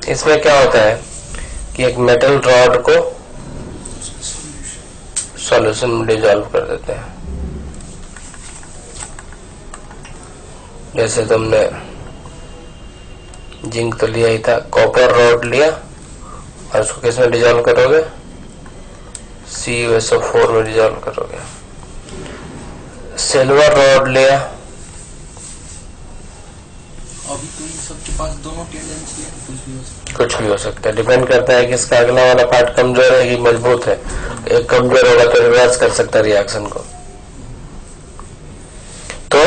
इसमें क्या होता है कि एक मेटल रॉड को सॉल्यूशन में डिजॉल्व कर देते हैं। जैसे तुमने जिंक तो लिया ही था, कॉपर रॉड लिया और उसको किस में डिजॉल्व करोगे? CuSO4 में डिजॉल्व करोगे। सिल्वर रॉड लिया, अभी तो इन सबके पास दोनों टेंडेंसी है, कुछ भी हो सकता है, डिपेंड करता है कि इसका अगला वाला पार्ट कमजोर है कि मजबूत है। एक कमजोर होगा तो रिवर्स कर सकता है रिएक्शन को। तो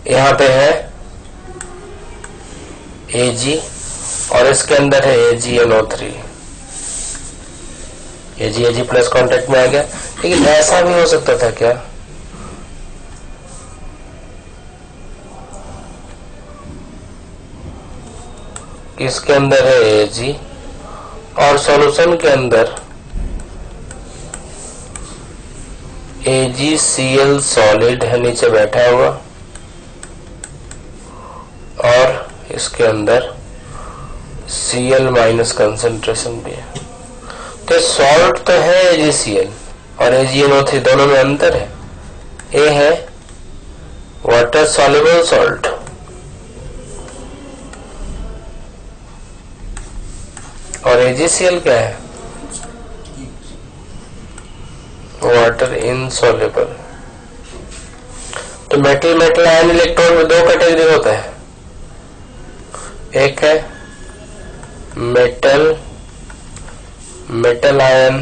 यहाँ पे है Ag और इसके अंदर है AgNO3। Ag प्लस कॉन्टेक्ट में आ गया। लेकिन ऐसा भी हो सकता था क्या? इसके अंदर है Ag और सॉल्यूशन के अंदर AgCl सॉलिड है नीचे बैठा हुआ और इसके अंदर Cl माइनस कंसेंट्रेशन भी है। तो सॉल्ट तो है AgCl और AgNO3 दोनों में अंतर है। A है वाटर सॉल्युबल सॉल्ट और AgCl क्या है? Water insoluble. तो मेटल मेटल आयन इलेक्ट्रॉन में दो कैटेगरी होता है, एक है metal metal ion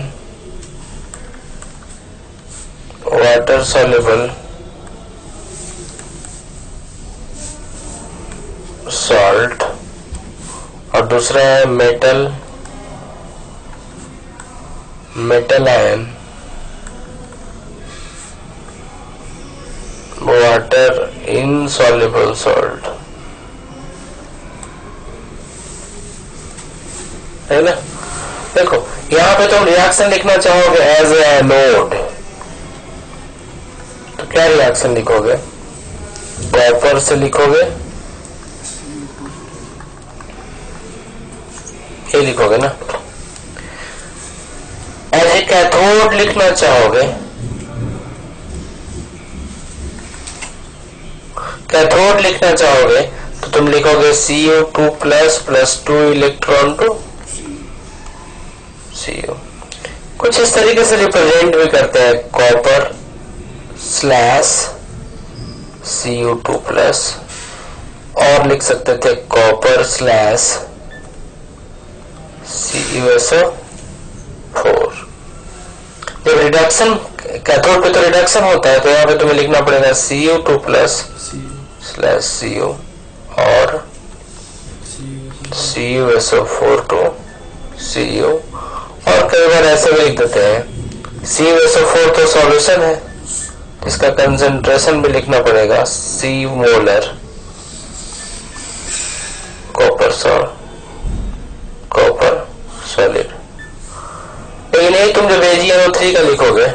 water soluble salt और दूसरा है metal metal ion water insoluble salt, है ना। देखो यहाँ पे तुम रिएक्शन लिखना चाहोगे एज ए एनोड, तो क्या रिएक्शन लिखोगे? कॉपर से लिखोगे, ये लिखोगे ना। एज ए कैथोड लिखना चाहोगे, कैथोड लिखना चाहोगे तो तुम लिखोगे Cu2 plus 2 electron to Cu। कुछ इस तरीके से रिप्रेजेंट भी करते हैं, कॉपर स्लैश Cu2 प्लस, और लिख सकते थे कॉपर स्लैश CuSO4। जब रिडक्शन कैथोड पे तो रिडक्शन होता है, तो यहाँ पे तुम्हें लिखना पड़ेगा Cu2 प्लस स्लैश Cu और CuSO4 टू Cu। और कई बार ऐसे भी लिख देते हैं CuSO4 तो सॉल्यूशन है, इसका कंसंट्रेशन भी लिखना पड़ेगा C मोलर कॉपर सॉलिड। लेकिन नहीं, तुम जब AgNO3 का लिखोगे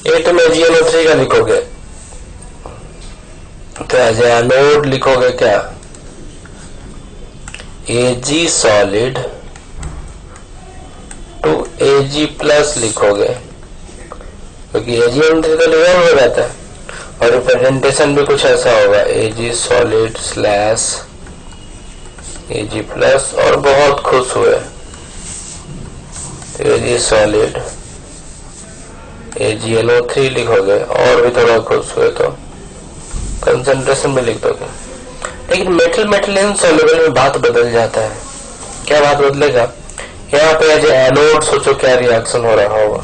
ये तुम AgNO3 का लिखोगे तो एज एनोड लिखोगे क्या? Ag solid to Ag plus लिखोगे, क्योंकि AgNO3 तो डिजॉल्व हो जाता है। और रिप्रेजेंटेशन भी कुछ ऐसा होगा, Ag solid slash Ag plus, और बहुत खुश हुए Ag सॉलिड AgNO3 लिखोगे, और भी थोड़ा खुश हुए तो कंसंट्रेशन भी लिख दोगे। लेकिन मेटल मेटल इनसॉल्युबल में बात बदल जाता है। क्या बात बदलेगा? यहाँ पे एज एनोड सोचो क्या रिएक्शन हो रहा होगा।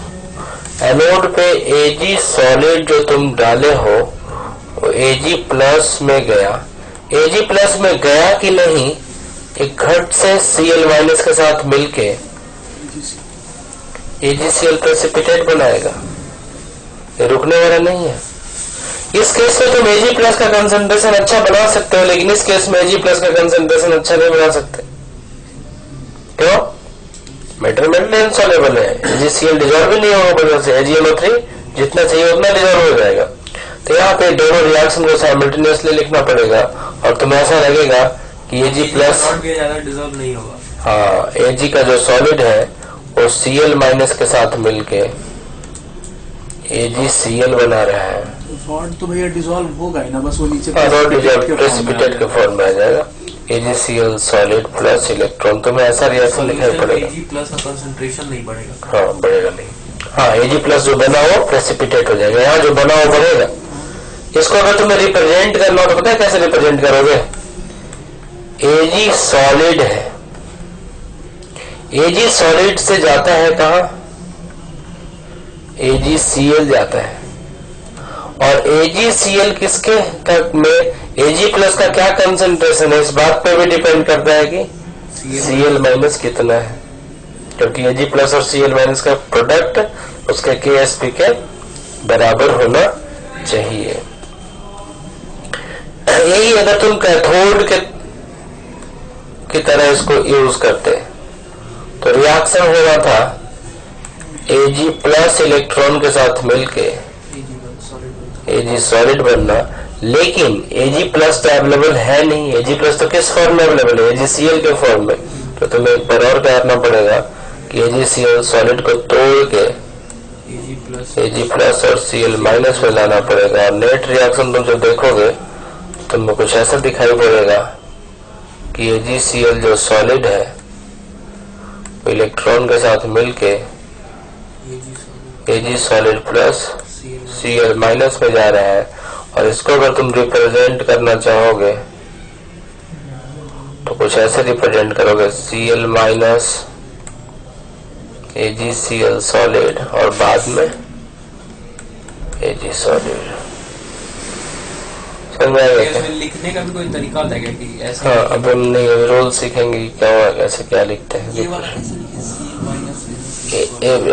एनोड पे Ag सॉलिड जो तुम डाले हो वो Ag प्लस में गया। Ag प्लस में गया कि नहीं, एक घट से Cl माइनस के साथ मिलके AgCl प्रेसिपिटेट बनाएगा, ये रुकने वाला नहीं है। इस केस में तुम Ag प्लस का कंसंट्रेशन अच्छा बना सकते हो, लेकिन इस केस में Ag प्लस का कंसंट्रेशन अच्छा नहीं बना सकते। क्यों? मेटल मेटल इनसॉल्युबल है, AgCl डिजॉल्व भी नहीं होगा वजह से, AgNO3 जितना चाहिए उतना डिजोल्व हो जाएगा। तो यहाँ पे दोनों रिएक्शन को साइमल्टेनियसली लिखना पड़ेगा और तुम्हें ऐसा लगेगा कि Ag प्लस डिजोल्व नहीं होगा। हाँ, Ag का जो सॉलिड है वो Cl माइनस के साथ मिलके AgCl बना रहा है। रॉड तो भैया डिजोल्व होगा ही ना, बस वो नीचे प्रेसिपिटेट के फॉर्म में आ जाएगा। AgCl सॉलिड प्लस इलेक्ट्रॉन, तुम्हें ऐसा रिएक्शन लिखना पड़ेगा। Ag प्लस का कंसंट्रेशन नहीं बढ़ेगा। हाँ, बढ़ेगा नहीं। हाँ, Ag प्लस जो बना हो प्रेसिपिटेट हो जाएगा, यहाँ जो बना हो बढ़ेगा। इसको अगर तुम्हें रिप्रेजेंट करना हो तो पता है कैसे रिप्रेजेंट करोगे? Ag सॉलिड है, Ag सॉलिड से जाता है कहाँ? AgCl जाता है, और AgCl किसके तक में? Ag प्लस का क्या कंसंट्रेशन है, इस बात पे भी डिपेंड करता है कि Cl माइनस कितना है, क्योंकि Ag प्लस और Cl माइनस का प्रोडक्ट उसके Ksp के बराबर होना चाहिए। यही अगर तुम कैथोड की तरह इसको यूज करते तो रिएक्शन होना था Ag प्लस इलेक्ट्रॉन के साथ मिलके Ag सॉलिड बनना, लेकिन Ag प्लस तो अवेलेबल है नहीं। Ag प्लस तो किस फॉर्म में अवेलेबल है? AgCl के फॉर्म में। तो तुम्हें एक बार और करना पड़ेगा कि AgCl सॉलिड को तोड़ के Ag प्लस और Cl माइनस में लाना पड़ेगा, और नेट रिएक्शन तुम जब देखोगे तुम्हें कुछ ऐसा दिखाई पड़ेगा कि AgCl जो सॉलिड है वो इलेक्ट्रॉन के साथ मिलके Ag solid plus Cl minus में जा रहा है। और इसको अगर तुम रिप्रेजेंट करना चाहोगे तो कुछ ऐसे रिप्रेजेंट करोगे, Cl माइनस AgCl सॉलिड और बाद में Ag सॉलिड। लिखने का भी कोई तरीका होता है क्या कि ऐसे? हाँ, अब हम नहीं रोल सीखेंगे क्या हुआ, कैसे क्या लिखते हैं। ये वाला कैसे लिखे?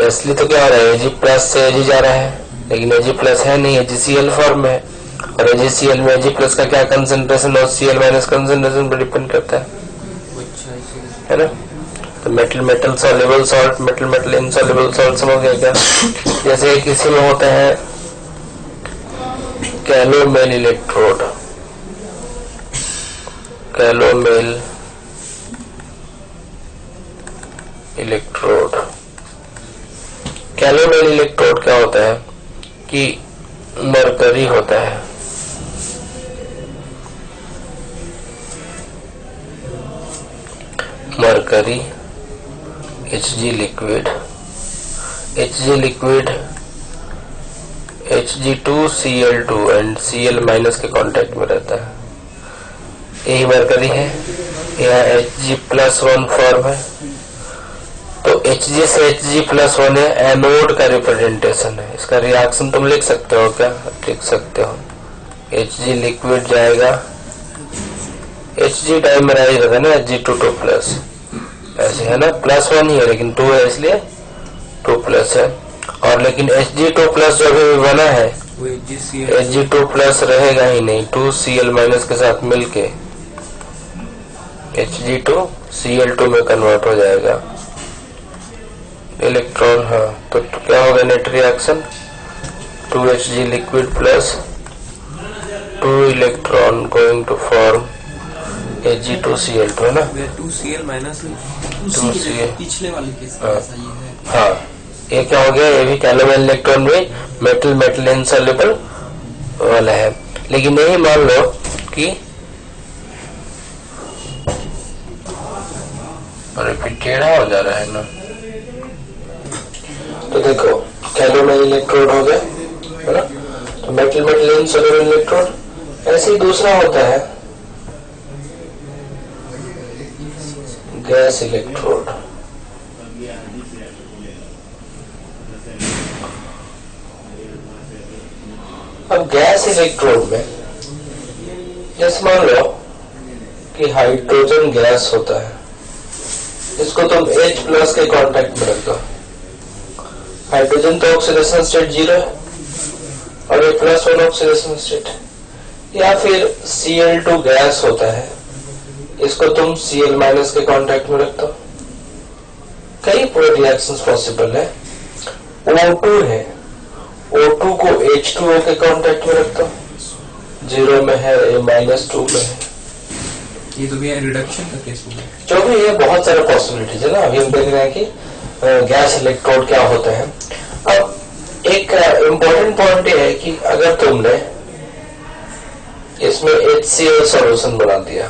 असली तो क्या हो रहा है, Ag प्लस से Ag जा रहा है, लेकिन Ag प्लस है नहीं, AgCl फॉर्म में है, और AgCl में Ag प्लस का क्या कंसंट्रेशन और Cl माइनस कंसंट्रेशन पर डिपेंड करता है ना। तो metal metal soluble salt, metal metal insoluble salt, समझ गया क्या? जैसे किसी में होता है कैलोमेल इलेक्ट्रोड, कैलोमेल इलेक्ट्रोड। कैलोमेल इलेक्ट्रोड क्या होता है कि मरकरी होता है, mercury Hg liquid, Hg liquid Hg2Cl2 and Cl minus के कांटेक्ट में रहता है, यही मरकरी है। यहाँ Hg+1 फॉर्म है, तो Hg से Hg+1 है, एनोड का रिप्रेजेंटेशन है। इसका रिएक्शन तुम लिख सकते हो क्या? लिख सकते हो। Hg लिक्विड जाएगा, Hg टाइम में ही रहता है ना, Hg2 ऐसे है ना, +1 ही है लेकिन 2 है इसलिए 2+ है। और लेकिन Hg2+ जो अभी बना है Hg2+ रहेगा ही नहीं, 2Cl माइनस के साथ मिलके Hg2Cl2 में कन्वर्ट हो जाएगा इलेक्ट्रॉन। हाँ, तो क्या होगा net reaction? 2Hg liquid plus 2 electron going to form Ag2Cl2 है ना। 2Cl माइनस 2Cl पिछले वाले के साथ ये है। हाँ, ये क्या हो गया? ये भी कैलोमेल इलेक्ट्रॉन में मेटल मेटल इनसॉल्युबल वाला है। लेकिन यही मान लो कि अरे फिर टेढ़ा हो जा रहा है ना, तो देखो कैलोमेल इलेक्ट्रोड हो गया है ना, तो मेटल मेटल इनसॉल्युबल इलेक्ट्रोड। ऐसे ही दूसरा होता है गैस इलेक्ट्रोड। अब गैस इलेक्ट्रोड में जैसे मान लो कि हाइड्रोजन गैस होता है, इसको तुम H+ के कांटेक्ट में रख दो। हाइड्रोजन तो ऑक्सीडेशन स्टेट 0 है और H+1 ऑक्सीडेशन स्टेट, या फिर Cl2 गैस होता है, इसको तुम Cl- के कांटेक्ट में रख दो। कई पूरे रिएक्शंस पॉसिबल है। O2 है, O2 को H2O के कांटेक्ट में रखता हूँ, 0 में है, -2 में है। ये तो भैया रिडक्शन का केस हो गया। जो भी ये बहुत सारे पॉसिबिलिटीज है ना। अभी हम देख रहे हैं कि गैस इलेक्ट्रोड क्या होता है। अब एक इम्पोर्टेंट पॉइंट ये है कि अगर तुमने इसमें HCl सॉल्यूशन बना दिया,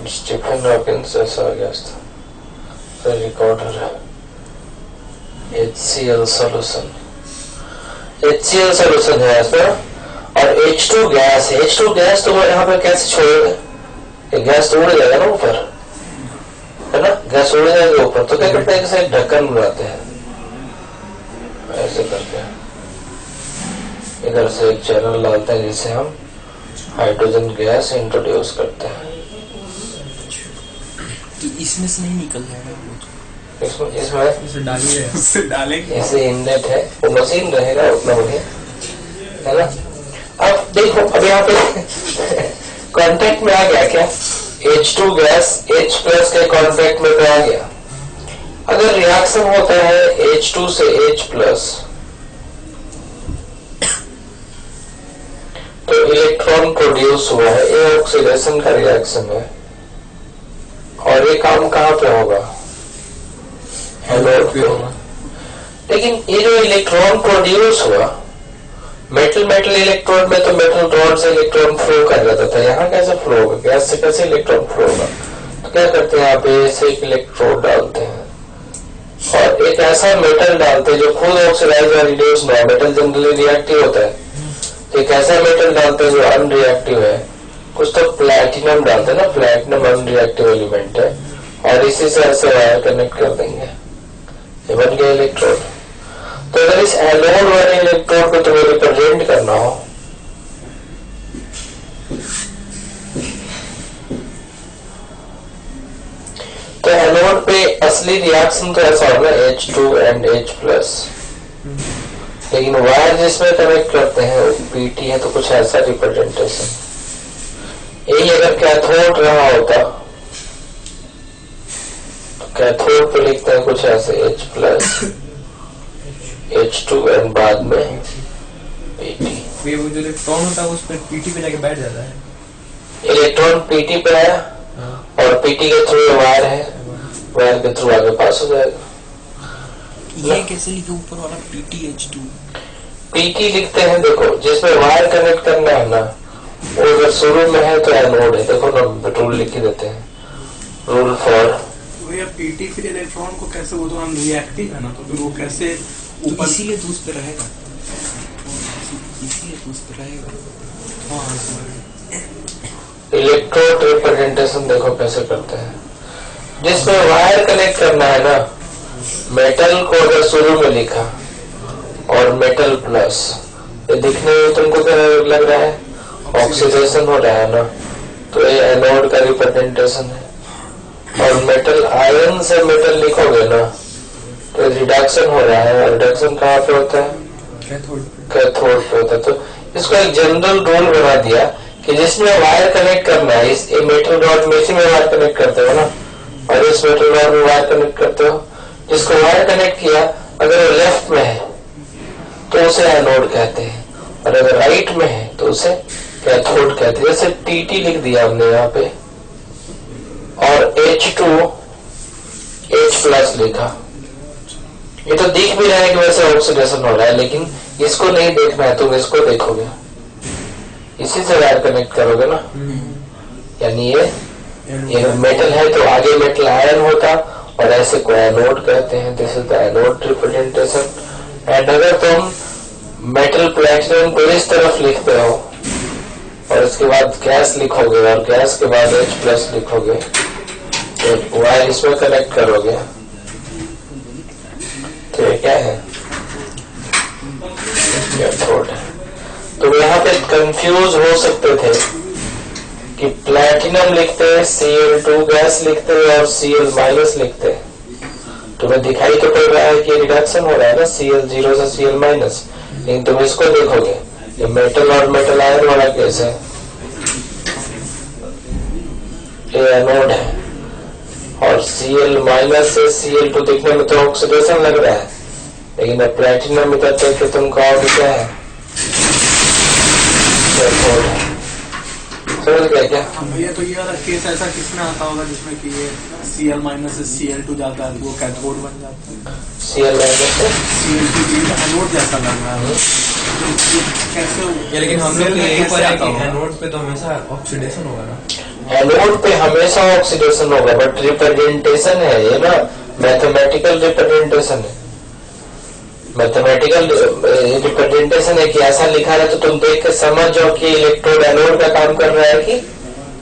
स्टीफन हॉकिंस ऐसा गैस था, रिकॉर्डर है, HCl सॉल्यूशन, HCl सॉल्यूशन है इसमें, और H2 गैस है। H2 गैस तो यहाँ पे कैसे छोड़ोगे? गैस तो उड़ जाएगा ना ऊपर, है ना, गैस उड़ जाएगा ऊपर। तो क्या करते हैं, जैसे ढक्कन बनाते हैं ऐसे करके, इधर से एक चैनल डालते हैं जिसे हम हाइड्रोजन गैस इंट्रोड्यूस करते हैं। तो इसमें से नहीं निकल जाएगा वो तो। इसमें डालिए, उससे डालेंगे, ऐसे इनलेट है, वो मशीन रहेगा उतना बढ़िया, है ना। अब देखो, अब यहाँ पे कांटेक्ट में आ गया क्या, H2 गैस H प्लस के कांटेक्ट में तो आ गया। अगर रिएक्शन होता है H2 से H प्लस, तो इलेक्ट्रॉन प्रोड्यूस हुआ है, ये ऑक्सीडेशन का रिएक्शन है। और ये काम कहाँ पे होगा, एनोड पे होगा। लेकिन ये जो इलेक्ट्रॉन प्रोड्यूस हुआ मेटल इलेक्ट्रोड में, तो मेटल रॉड से इलेक्ट्रॉन फ्लो कर जाता था, यहाँ कैसे फ्लो होगा, गैस से कैसे इलेक्ट्रॉन फ्लो होगा। तो क्या करते हैं, आप ऐसे एक इलेक्ट्रोड डालते हैं और एक ऐसा मेटल डालते हैं जो खुद ऑक्सीडाइज और रिड्यूस ना हो। मेटल जनरली रिएक्टिव होता है, एक ऐसा मेटल डालते हैं जो अनरिएक्टिव है। कुछ तो प्लैटिनम डालते हैं ना, प्लैटिनम अनरिएक्टिव एलिमेंट है, और इसी से ऐसे वायर कनेक्ट कर देंगे, ये बन गया इलेक्ट्रोड। तो अगर इस एनोड वाले इलेक्ट्रोड को तुम्हें रिप्रेजेंट करना हो, तो एनोड पे असली रिएक्शन तो ऐसा होगा H2 and H प्लस, लेकिन वायर जिसमें कनेक्ट करते हैं वो PT है, तो कुछ ऐसा रिप्रेजेंटेशन। यही अगर कैथोड रहा होता, तो कैथोड पे लिखते हैं कुछ ऐसे H प्लस H2 एंड बाद में PT। वो जो इलेक्ट्रॉन होता है उस पर PT पे जाके बैठ जाता है, इलेक्ट्रॉन PT पे आया और PT के थ्रू वायर है, वायर के थ्रू आगे पास हो जाएगा। ये कैसे लिखे ऊपर वाला PTH2? PT लिखते हैं, देखो जिसमें वायर कनेक्ट करना है ना, वो अगर शुरू में है तो एनोड है। देखो ना, रूल लिख देते हैं, रूल फॉर भैया PT फिर इलेक्ट्रॉन को कैसे, वो तो हम रिएक्टिव है ना, तो फिर वो कैसे ऊपर, इसीलिए तो उस पे रहेगा, इसीलिए तो उस पे रहेगा। इलेक्ट्रोड रिप्रेजेंटेशन देखो कैसे करते हैं, जिसमें वायर कनेक्ट करना है ना, मेटल को अगर शुरू में लिखा और मेटल प्लस, ये दिखने में तुमको क्या लग रहा है, ऑक्सीडेशन हो रहा है ना, तो ये एनोड का रिप्रेजेंटेशन है। और मेटल आयन से मेटल लिखोगे ना, तो रिडक्शन हो रहा है, और रिडक्शन कहाँ पे होता है, कैथोड पे होता है। तो इसको एक जनरल रूल बना दिया कि जिसमें वायर कनेक्ट करना है, इस मेटल रॉड में इसी में वायर कनेक्ट करते हो ना, और इस मेटल रॉड में वायर कनेक्ट करते हो, जिसको वायर कनेक्ट किया अगर वो लेफ्ट में है तो उसे एनोड कहते हैं, और अगर राइट में है तो उसे कैथोड कहते हैं। जैसे TT लिख दिया हमने यहाँ पे, और H2 H प्लस लिखा, ये तो दिख भी रहा है कि वैसे ऑक्सीडेशन हो रहा है, लेकिन इसको नहीं देखना है, तुम इसको देखोगे, इसी से वायर कनेक्ट करोगे ना। यानी ये मेटल है तो आगे मेटल आयन होता, और ऐसे को एनोड कहते हैं। This is the anode representation. And अगर तुम मेटल प्लैटिनम को इस तरफ लिखते हो और इसके बाद गैस लिखोगे और गैस के बाद H प्लस लिखोगे, तो वायर इसमें कनेक्ट करोगे, तो ये क्या है, कैथोड है। तो यहाँ पे कंफ्यूज हो सकते थे कि प्लैटिनम लिखते हैं, Cl2 गैस लिखते हैं और Cl माइनस लिखते हैं। तुम्हें दिखाई तो पड़ रहा है कि रिडक्शन हो रहा है ना, Cl0 से Cl माइनस, लेकिन तुम इसको देखोगे, ये मेटल और मेटल आयन वाला केस है, ये एनोड है, और और Cl माइनस से Cl2 देखने में तो ऑक्सीडेशन लग रहा है, लेकिन अब प्लेटिनम मीटर देख के तुम कहोगे क्या है, कैथोड है। समझ गया क्या? भैया तो ये वाला केस ऐसा किसमें आता होगा जिसमें कि ये Cl माइनस से Cl2 जाता है, वो कैथोड बन जाता है। Cl माइनस से Cl2 एनोड जैसा लग रहा है, तो कैसे? लेकिन हम लोग Cell में यही कैसे पर है आता कि होगा? एनोड पे तो हमेशा ऑक्सीडेशन होगा ना। एनोड पे हमेशा ऑक्सीडेशन होगा, बट रिप्रेजेंटेशन है ये ना, मैथमेटिकल रिप्रेजेंटेशन है। मैथमेटिकल रिप्रेजेंटेशन है कि ऐसा लिखा है तो तुम देख के समझ जाओ कि इलेक्ट्रोड एनोड का काम कर रहा है कि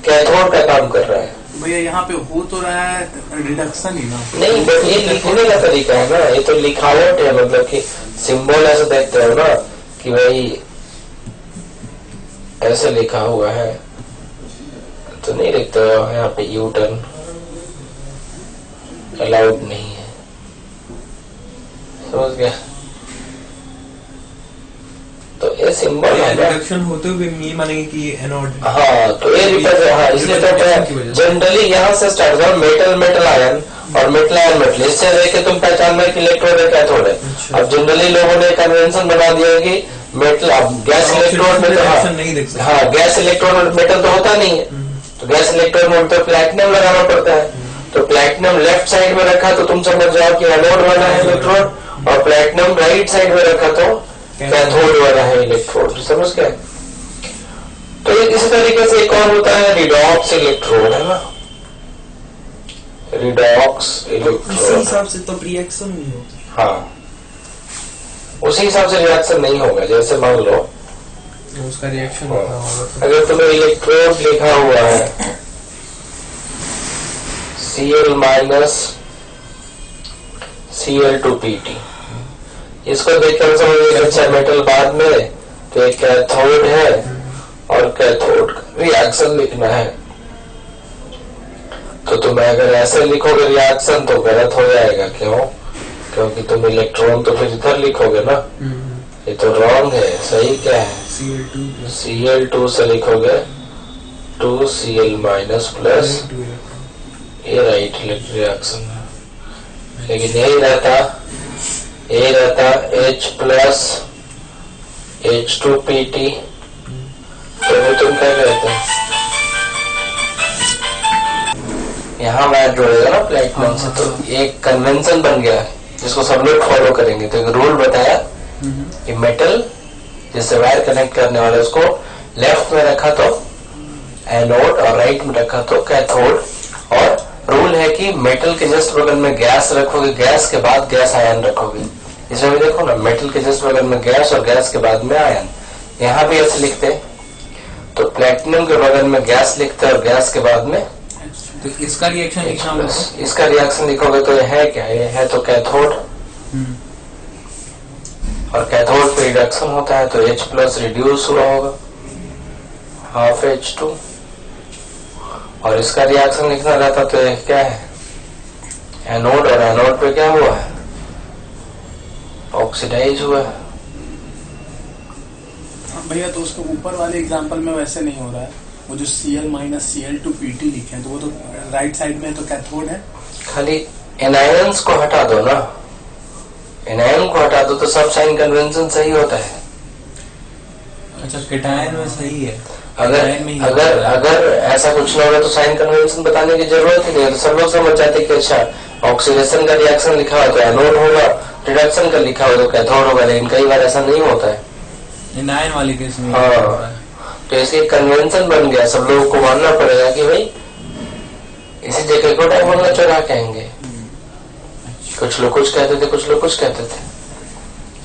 कैथोड का काम कर रहा है। भैया यहाँ पे हो तो रहा है रिडक्शन ही ना। नहीं, बट ये लिखने का तरीका है ना, ये तो लिखावट है, मतलब कि सिंबल ऐसे देखते हो ना कि भाई ऐसे लिखा हुआ है, तो नहीं लिखते हो यहाँ पे यू टर्न अलाउड नहीं है। समझ गया? तो ये सिंबल है ना। रिडक्शन होते हुए ये मानेंगे कि एनोड। हाँ, तो ये हाँ, इसलिए तो जनरली यहाँ से स्टार्ट करो, मेटल मेटल आयन और मेटल आयन मेटल, इससे देखे तुम पहचान में कि इलेक्ट्रोड है कैथोड है। अब जनरली लोगों ने कन्वेंशन बना दिया है कि मेटल, अब गैस इलेक्ट्रोड में तो हाँ गैस इलेक्ट्रोड में मेटल तो होता नहीं है, तो गैस इलेक्ट्रोड में तो प्लैटिनम लगाना पड़ता है। तो प्लैटिनम लेफ्ट साइड में रखा तो तुम समझ जाओ कि एनोड वाला है इलेक्ट्रोड, और प्लैटिनम राइट साइड में रखा तो कैथोड वाला है इलेक्ट्रोड। समझ गए? तो ये इसी तरीके से एक और होता है रिडॉक्स इलेक्ट्रोड, है ना, रिडॉक्स इलेक्ट्रोड। हिसाब से तो रिएक्शन नहीं होगा। हाँ, उसी हिसाब से रिएक्शन नहीं होगा। जैसे मान लो उसका रिएक्शन होगा तो अगर तुम्हें इलेक्ट्रोड लिखा हुआ है Cl माइनस Cl2Pt, इसको देखकर समझिए अच्छा मेटल बाद में, तो एक कैथोड है और कैथोड का रिएक्शन लिखना है। तो तुम अगर ऐसे लिखोगे रिएक्शन तो गलत हो जाएगा। क्यों? क्योंकि तुम इलेक्ट्रॉन तो फिर इधर लिखोगे ना, ये तो रॉन्ग है। सही क्या है? Cl2 से लिखोगे 2Cl माइनस प्लस, ये राइट रिएक्शन है। लेकिन यही रहता H प्लस H2Pt, तो तुम क्या कहते हैं, यहाँ मैच जोड़ेगा ना प्लेटिनम से, तो एक कन्वेंशन बन गया जिसको सब लोग फॉलो करेंगे। तो एक रूल बताया कि मेटल जिससे वायर कनेक्ट करने वाला उसको लेफ्ट में रखा तो एनोड और राइट में रखा तो कैथोड, और रूल है कि मेटल के जस्ट बगल में गैस रखोगे, गैस के बाद गैस आयन रखोगे। इसमें भी देखो ना, मेटल के जस्ट बगल में गैस और गैस के बाद में आयन। यहाँ भी ऐसे लिखते, तो प्लेटिनम के बगल में गैस लिखते और गैस के बाद में तो इसका रिएक्शन लिखना होगा। इसका रिएक्शन लिखोगे तो ये है क्या, ये है तो कैथोड, और कैथोड पे रिडक्शन होता है तो H प्लस रिड्यूस हुआ होगा हाफ H2, और इसका रिएक्शन लिखना रहता तो ये क्या है एनोड, और एनोड पे क्या हुआ है ऑक्सीडाइज हुआ है। भैया तो उसके ऊपर वाले एग्जांपल में वैसे नहीं हो रहा है, वो जो Cl माइनस Cl2Pt लिखे हैं तो वो तो राइट साइड में तो कैथोड है। खाली एनायंस को हटा दो ना, एनायन को हटा दो तो सब साइन कन्वेंशन सही होता है। अच्छा, केटायन में सही है। अगर ऐसा कुछ ना होगा तो साइन कन्वेंशन बताने की जरूरत ही नहीं है, तो सब लोग समझ जाते कि अच्छा ऑक्सीडेशन का रिएक्शन लिखा हो तो एनोड होगा, रिडक्शन का लिखा हो तो कैथोड होगा। लेकिन कई बार ऐसा नहीं होता है एनायन वाले केस में। हाँ, तो इसके कन्वेंशन बन गया, सब लोगों को मानना पड़ेगा कि भाई इसी जगह को डायमंड चौराहा कहेंगे। कुछ लोग कुछ कहते थे, कुछ लोग कुछ कहते थे।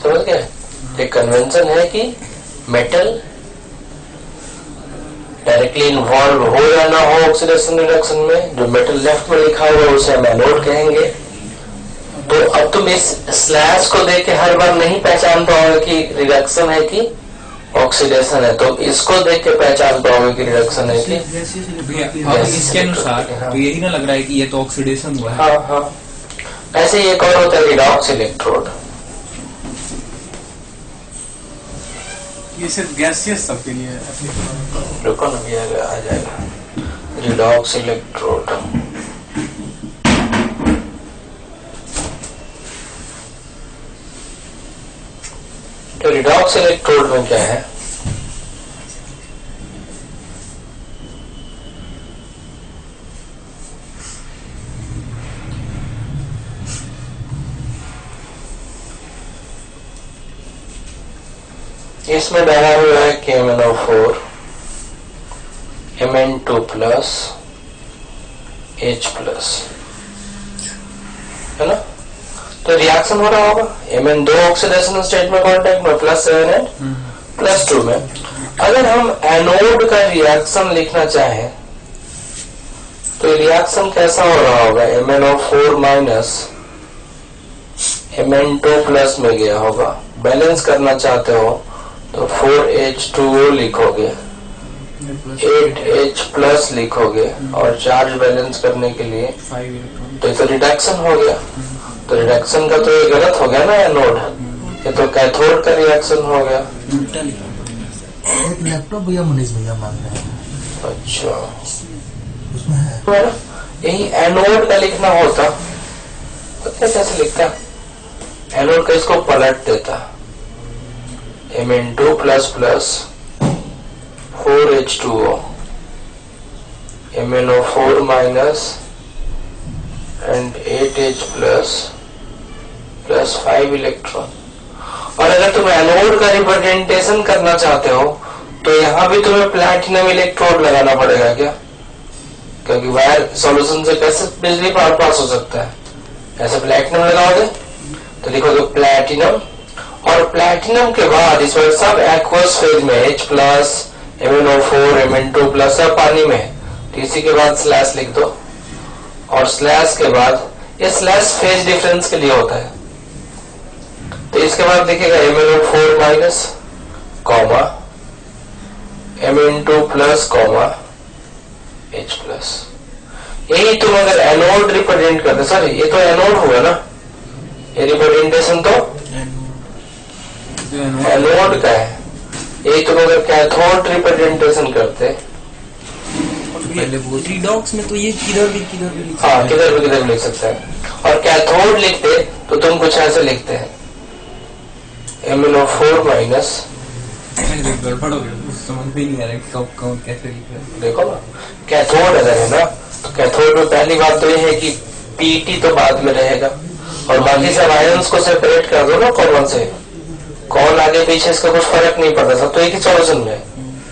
समझ गए? एक कन्वेंशन है कि मेटल डायरेक्टली इन्वॉल्व हो या ना हो ऑक्सीडेशन रिडक्शन में, जो मेटल लेफ्ट में लिखा हुआ है उसे हम एनोड कहेंगे। तो अब तुम इस स्लैश को देख के हर बार नहीं पहचान पाओगे कि रिडक्शन है कि ऑक्सीडेशन है, तो इसको देख के पहचान पाओगे कि रिडक्शन है कि। अब इसके अनुसार तो यही ना लग रहा है कि ये तो ऑक्सीडेशन हुआ है। हाँ हाँ, ऐसे ही एक और होता है रिडॉक्स इलेक्ट्रोड। ये सिर्फ गैसियस सबके लिए है। रुको ना, भी आ जाएगा रिडॉक्स इलेक्ट्रोड। रिडॉक्स इलेक्ट्रोड में क्या है, इसमें डाला हुआ है KMnO4 Mn2 plus H plus, है ना। तो रिएक्शन हो रहा होगा, Mn दो ऑक्सीडेशन स्टेट में कांटेक्ट में, प्लस 7 एंड प्लस 2 में। अगर हम एनोड का रिएक्शन लिखना चाहें तो रिएक्शन कैसा हो रहा होगा, MnO4 माइनस Mn2 प्लस में गया होगा। बैलेंस करना चाहते हो तो 4H2O लिखोगे, 8H प्लस लिखोगे, और चार्ज बैलेंस करने के लिए 5 इलेक्ट्रॉन। तो ये तो रिडक्शन हो गया। तो रिडक्शन का तो ये गलत हो गया ना एनोड, ये तो कैथोड का रिएक्शन हो गया। एक लैपटॉप भैया मनीष भैया मांग रहे हैं। अच्छा, उसमें है यही एनोड का लिखना होता तो कैसे लिखता, एनोड का इसको पलट देता, Mn2 plus plus 4H2O MnO4 minus and 8H plus plus 5 electron. और अगर तुम एनोड का रिप्रेजेंटेशन करना चाहते हो तो यहाँ भी तुम्हें प्लैटिनम इलेक्ट्रोड लगाना पड़ेगा क्या, क्योंकि वायर सॉल्यूशन से कैसे बिजली पास हो सकता है, ऐसे प्लैटिनम लगाओगे तो लिखोगे प्लैटिनम, और प्लैटिनम के बाद इसमें सब एक्वस फेज में H plus MnO4 Mn2 plus सब पानी में है, तो इसी के बाद स्लैश लिख दो, और स्लैश के बाद ये स्लैश फेज डिफरेंस के लिए होता है। तो इसके बाद लिखेगा MnO4 minus comma Mn2 plus comma H plus. यही तुम अगर एनोड रिप्रेजेंट करते, सॉरी ये तो एनोड हुआ ना, ये रिप्रेजेंटेशन तो एनोड का है। यही तुम अगर कैथोड रिप्रेजेंटेशन करते, रिडॉक्स में तो ये किधर भी हाँ किधर भी लिख सकता है, और कैथोड लिखते तो तुम कुछ ऐसे लिखते हैं MnO4 माइनस, गड़बड़ हो गया, समझ में नहीं आ रहा कब कौन कैसे लिख रहा है। देखो ना कैथोड अगर है ना, तो कैथोड में पहली बात तो ये है कि पीटी तो बाद में रहेगा, और बाकी सब आयंस को सेपरेट कर दो ना कॉमन से, कौन आगे पीछे इसका कुछ फर्क नहीं पड़ता, सब तो एक ही सॉल्यूशन में।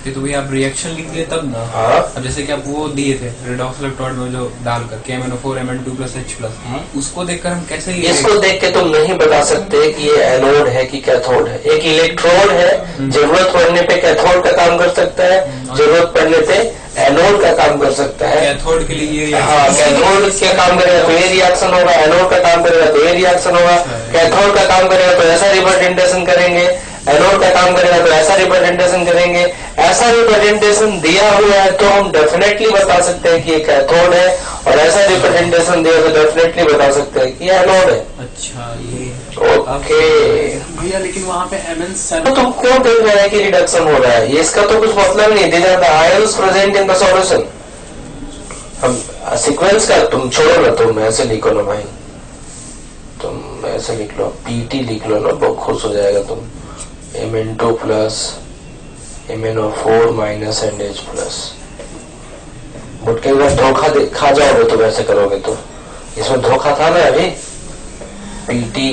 तो भैया आप रिएक्शन लिख दिए तब ना। हाँ, अब जैसे कि आप वो दिए थे रिडॉक्स इलेक्ट्रोड में जो डालकर KMnO4 Mn2 plus H plus, उसको देखकर हम कैसे इसको देख के तुम नहीं बता सकते कि ये एनोड है कि कैथोड है। एक इलेक्ट्रोड है, जरूरत पड़ने पे कैथोड का काम कर सकता है, जरूरत पड़ने पे एनोड का काम कर सकता है। कैथोड के लिए ये हाँ, कैथोड का काम करेगा तो ये रिएक्शन होगा, एनोड का काम करेगा तो ये रिएक्शन होगा, कैथोड का काम करेगा तो ऐसा रिप्रेजेंटेशन करेंगे, एनोड का काम करेगा तो ऐसा रिप्रेजेंटेशन करेंगे। ऐसा रिप्रेजेंटेशन दिया हुआ है तो हम डेफिनेटली बता सकते हैं कि ये कैथोड है, और ऐसा रिप्रेजेंटेशन दिया तो डेफिनेटली बता सकते हैं कि एनोड है। अच्छा ये ओके भैया, लेकिन वहाँ पे तो Mn7 तुम क्यों देख रहे हैं कि रिडक्शन हो रहा है, ये इसका तो कुछ मतलब नहीं। These are the ions present in the solution. हम सीक्वेंस का तुम छोड़ो ना, तुम ऐसे लिखो ना भाई, तुम ऐसे लिख लो, पीटी लिख लो ना, बहुत खुश हो जाएगा तुम। Mn2 plus MnO4 minus and H plus. But कई बार धोखा खा जाओगे तुम ऐसे करोगे तो। इसमें धोखा था ना अभी, पीटी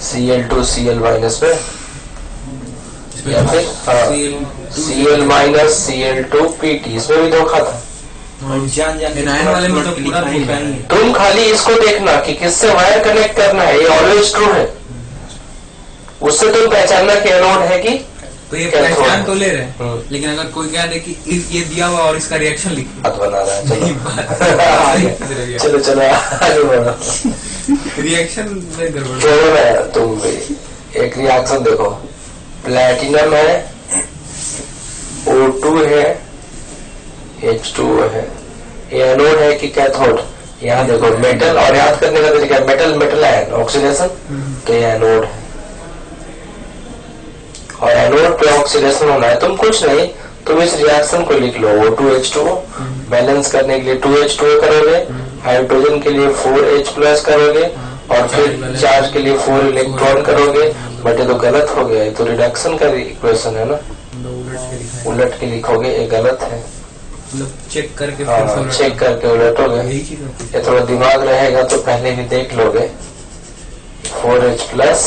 Cl2 Cl माइनस में, या फिर Cl माइनस Cl2 पीटी, इसमें भी धोखा था। एनायन वाले में तो पूरा धोखा ही है। तुम खाली इसको देखना कि किससे वायर कनेक्ट करना है, ये ऑलवेज ट्रू है। उससे तुम पहचानना कि एनोड है कि तो ये पहचान तो ले रहे हैं, लेकिन अगर कोई कह दे कि ये दिया हुआ और इसका रिएक्शन लिखिए, बात बना रहा है। चलो चलो चलो आगे बढ़ो। रिएक्शन में गड़बड़ क्यों है तुम भी, एक रिएक्शन देखो, प्लैटिनम है, O2 है, H2O है, ये एनोड है कि कैथोड। यहाँ देखो मेटल, और याद करने का तरीका मेटल मेटल आयन ऑक्सीडेशन, तो ये एनोड है, और एनोड पे ऑक्सीडेशन होना है। तुम कुछ नहीं, तुम इस रिएक्शन को लिख लो, O2H2O बैलेंस करने के लिए 2H2O करोगे, हाइड्रोजन के लिए 4H प्लस करोगे, और फिर चार्ज के लिए 4 इलेक्ट्रॉन करोगे, बट ये तो गलत हो गया, ये तो रिडक्शन का इक्वेशन है ना, उलट के लिखोगे, ये गलत है। मतलब चेक करके हाँ, चेक करके उलटोगे, ये थोड़ा दिमाग रहेगा तो पहले भी देख लोगे। 4H plus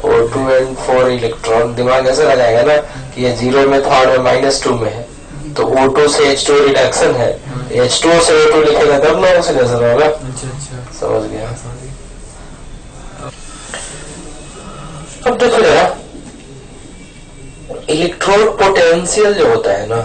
O2 and 4 electron, दिमाग ऐसे लगाएगा ना कि ये 0 में था और -2 में है, तो O2 से H2 रिडक्शन है, H2 से O2 लिखेगा तब ना ऑक्सीडेशन होगा। अच्छा समझ गया। अब देखो यार, इलेक्ट्रोड पोटेंशियल जो होता है ना,